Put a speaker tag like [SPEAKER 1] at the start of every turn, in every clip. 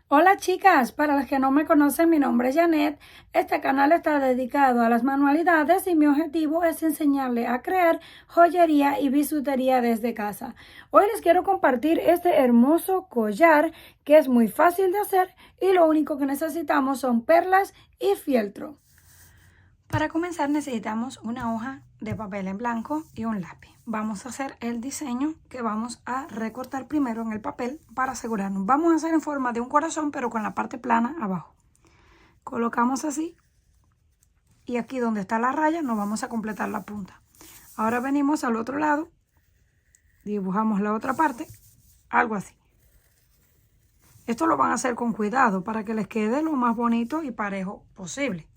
[SPEAKER 1] Hola chicas, para las que no me conocen, mi nombre es Janet. Este canal está dedicado a las manualidades y mi objetivo es enseñarle a crear joyería y bisutería desde casa. Hoy les quiero compartir este hermoso collar que es muy fácil de hacer y lo único que necesitamos son perlas y fieltro. Para comenzar necesitamos una hoja de papel en blanco y un lápiz. Vamos a hacer el diseño que vamos a recortar primero en el papel para asegurarnos. Vamos a hacer en forma de un corazón pero con la parte plana abajo. Colocamos así y aquí donde está la raya nos vamos a completar la punta. Ahora venimos al otro lado, dibujamos la otra parte, algo así. Esto lo van a hacer con cuidado para que les quede lo más bonito y parejo posible.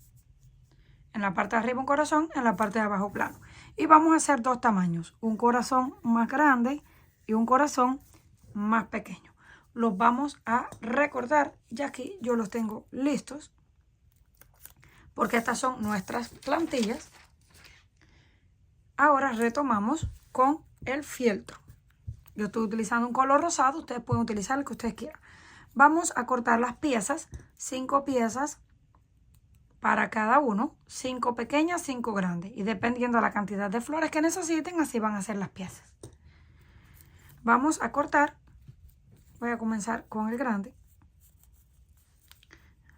[SPEAKER 1] En la parte de arriba un corazón, en la parte de abajo plano. Y vamos a hacer dos tamaños, un corazón más grande y un corazón más pequeño. Los vamos a recortar y aquí yo los tengo listos porque estas son nuestras plantillas. Ahora retomamos con el fieltro. Yo estoy utilizando un color rosado, ustedes pueden utilizar el que ustedes quieran. Vamos a cortar las piezas, 5 piezas para cada uno, 5 pequeñas, 5 grandes. Y dependiendo de la cantidad de flores que necesiten, así van a ser las piezas. Vamos a cortar. Voy a comenzar con el grande.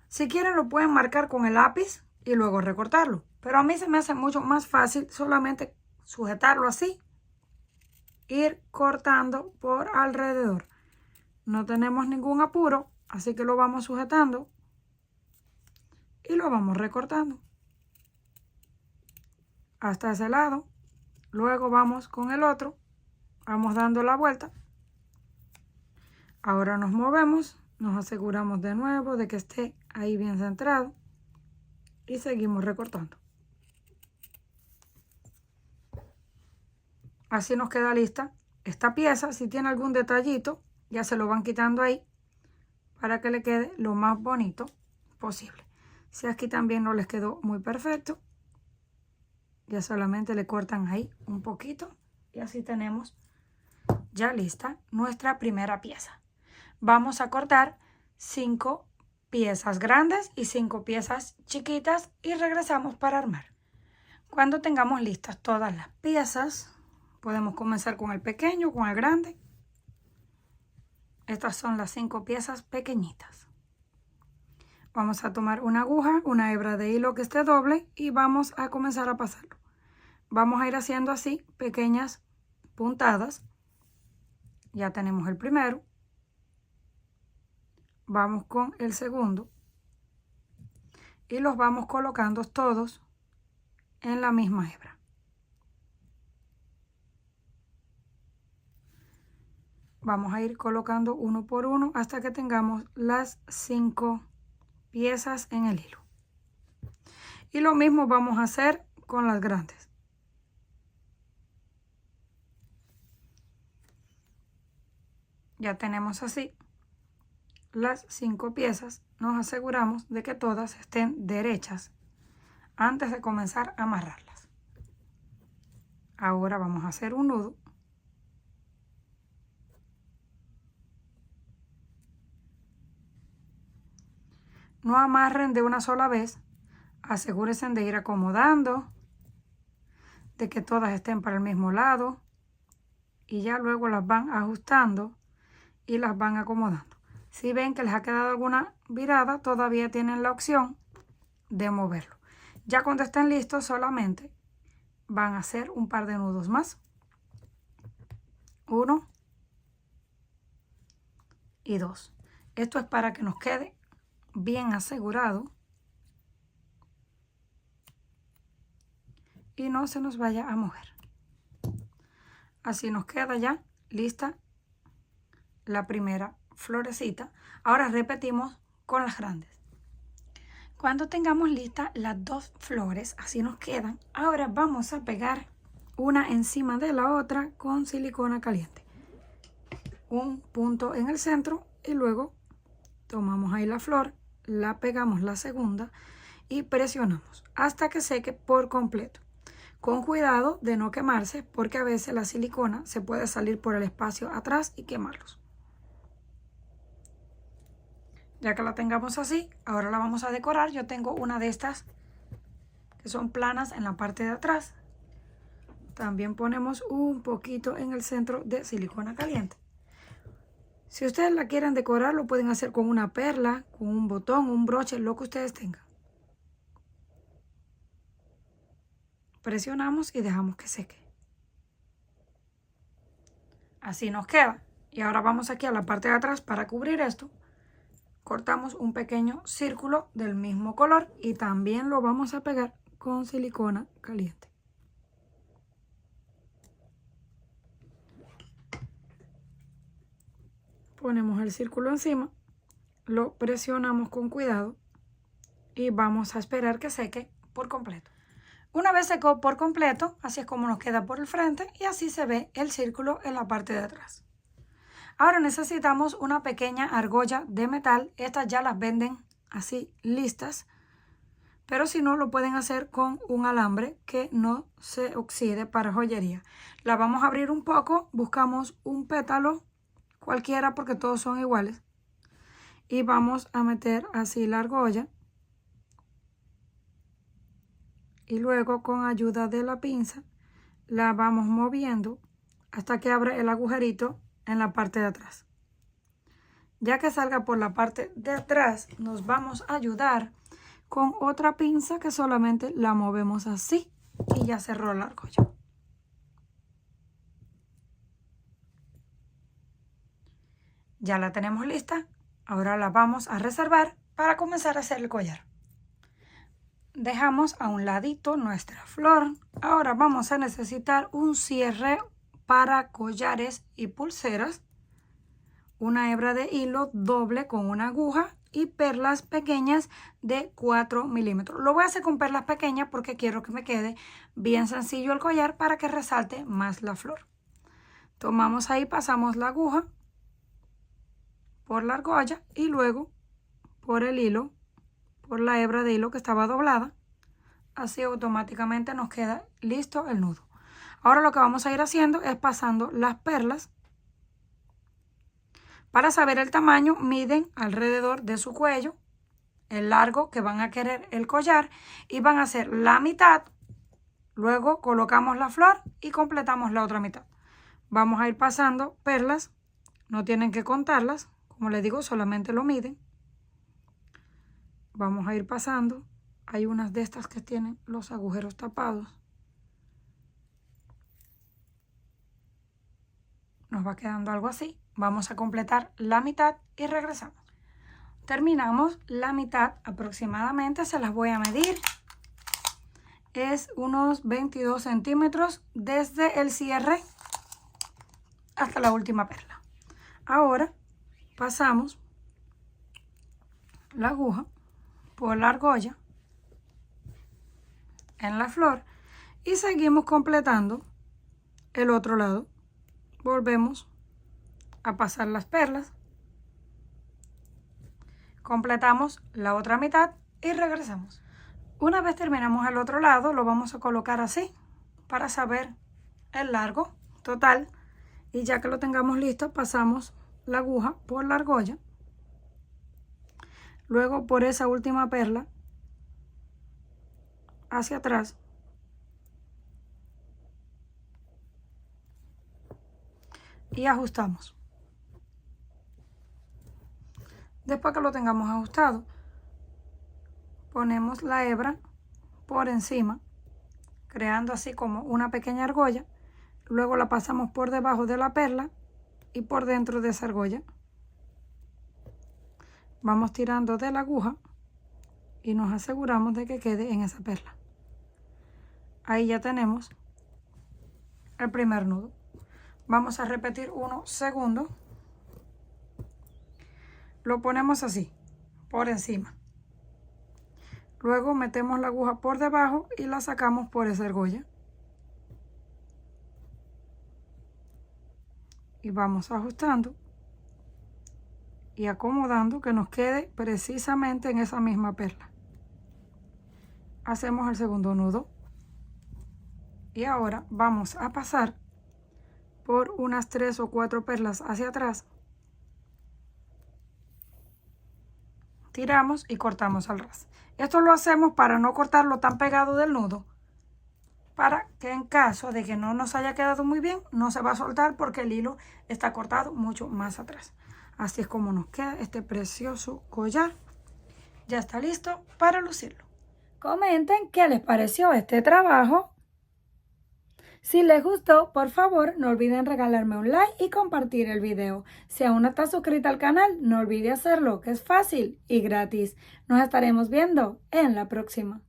[SPEAKER 1] Si quieren lo pueden marcar con el lápiz y luego recortarlo. Pero a mí se me hace mucho más fácil solamente sujetarlo así. Ir cortando por alrededor. No tenemos ningún apuro, así que lo vamos sujetando. Y lo vamos recortando. Hasta ese lado, luego vamos con el otro, vamos dando la vuelta. Ahora nos movemos, nos aseguramos de nuevo de que esté ahí bien centrado y seguimos recortando. Así nos queda lista esta pieza. Si tiene algún detallito, ya se lo van quitando ahí para que le quede lo más bonito posible. Si aquí también no les quedó muy perfecto, ya solamente le cortan ahí un poquito y así tenemos ya lista nuestra primera pieza. Vamos a cortar 5 piezas grandes y 5 piezas chiquitas y regresamos para armar. Cuando tengamos listas todas las piezas, podemos comenzar con el pequeño, con el grande. Estas son las 5 piezas pequeñitas. Vamos a tomar una aguja, una hebra de hilo que esté doble y vamos a comenzar a pasarlo. Vamos a ir haciendo así pequeñas puntadas. Ya tenemos el primero. Vamos con el segundo. Y los vamos colocando todos en la misma hebra. Vamos a ir colocando uno por uno hasta que tengamos las 5 piezas en el hilo. Y lo mismo vamos a hacer con las grandes. Ya tenemos así las 5 piezas. Nos aseguramos de que todas estén derechas antes de comenzar a amarrarlas. Ahora vamos a hacer un nudo. No amarren de una sola vez. Asegúrense de ir acomodando, de que todas estén para el mismo lado y ya luego las van ajustando y las van acomodando. Si ven que les ha quedado alguna virada, todavía tienen la opción de moverlo. Ya cuando estén listos solamente van a hacer un par de nudos más. 1 y 2. Esto es para que nos quede bien asegurado y no se nos vaya a mover. Así nos queda ya lista la primera florecita. Ahora repetimos con las grandes. Cuando tengamos listas las 2 flores, así nos quedan. Ahora vamos a pegar una encima de la otra con silicona caliente. Un punto en el centro y luego tomamos ahí la flor, la pegamos la segunda y presionamos hasta que seque por completo. Con cuidado de no quemarse porque a veces la silicona se puede salir por el espacio atrás y quemarlos. Ya que la tengamos así, ahora la vamos a decorar. Yo tengo una de estas que son planas en la parte de atrás. También ponemos un poquito en el centro de silicona caliente. Si ustedes la quieren decorar, lo pueden hacer con una perla, con un botón, un broche, lo que ustedes tengan. Presionamos y dejamos que seque. Así nos queda. Y ahora vamos aquí a la parte de atrás para cubrir esto. Cortamos un pequeño círculo del mismo color y también lo vamos a pegar con silicona caliente. Ponemos el círculo encima, lo presionamos con cuidado y vamos a esperar que seque por completo. Una vez secó por completo, así es como nos queda por el frente y así se ve el círculo en la parte de atrás. Ahora necesitamos una pequeña argolla de metal. Estas ya las venden así listas, pero si no, lo pueden hacer con un alambre que no se oxide para joyería. La vamos a abrir un poco, buscamos un pétalo cualquiera porque todos son iguales y vamos a meter así la argolla y luego con ayuda de la pinza la vamos moviendo hasta que abra el agujerito en la parte de atrás. Ya que salga por la parte de atrás, nos vamos a ayudar con otra pinza que solamente la movemos así y ya cerró la argolla. Ya la tenemos lista, ahora la vamos a reservar para comenzar a hacer el collar. Dejamos a un ladito nuestra flor. Ahora vamos a necesitar un cierre para collares y pulseras, una hebra de hilo doble con una aguja y perlas pequeñas de 4 milímetros. Lo voy a hacer con perlas pequeñas porque quiero que me quede bien sencillo el collar para que resalte más la flor. Tomamos ahí, pasamos la aguja por la argolla y luego por el hilo, por la hebra de hilo que estaba doblada. Así automáticamente nos queda listo el nudo. Ahora lo que vamos a ir haciendo es pasando las perlas. Para saber el tamaño, miden alrededor de su cuello el largo que van a querer el collar y van a hacer la mitad. Luego colocamos la flor y completamos la otra mitad. Vamos a ir pasando perlas, no tienen que contarlas. Como les digo, solamente lo miden. Vamos a ir pasando. Hay unas de estas que tienen los agujeros tapados. Nos va quedando algo así. Vamos a completar la mitad y regresamos. Terminamos la mitad aproximadamente. Se las voy a medir. Es unos 22 centímetros desde el cierre hasta la última perla. Ahora pasamos la aguja por la argolla en la flor y seguimos completando el otro lado. Volvemos a pasar las perlas, completamos la otra mitad y regresamos. Una vez terminamos el otro lado, lo vamos a colocar así para saber el largo total y ya que lo tengamos listo, pasamos la aguja por la argolla, luego por esa última perla hacia atrás y ajustamos. Después que lo tengamos ajustado, ponemos la hebra por encima, creando así como una pequeña argolla, luego la pasamos por debajo de la perla y por dentro de esa argolla. Vamos tirando de la aguja y nos aseguramos de que quede en esa perla. Ahí ya tenemos el primer nudo. Vamos a repetir uno segundo. Lo ponemos así, por encima. Luego metemos la aguja por debajo y la sacamos por esa argolla. Y vamos ajustando y acomodando que nos quede precisamente en esa misma perla. Hacemos el segundo nudo. Y ahora vamos a pasar por unas 3 o 4 perlas hacia atrás. tiramos y cortamos al ras. Esto lo hacemos para no cortarlo tan pegado del nudo, para que en caso de que no nos haya quedado muy bien, no se va a soltar porque el hilo está cortado mucho más atrás. Así es como nos queda este precioso collar. Ya está listo para lucirlo. Comenten qué les pareció este trabajo. Si les gustó, por favor, no olviden regalarme un like y compartir el video. Si aún no estás suscrita al canal, no olvide hacerlo, que es fácil y gratis. Nos estaremos viendo en la próxima.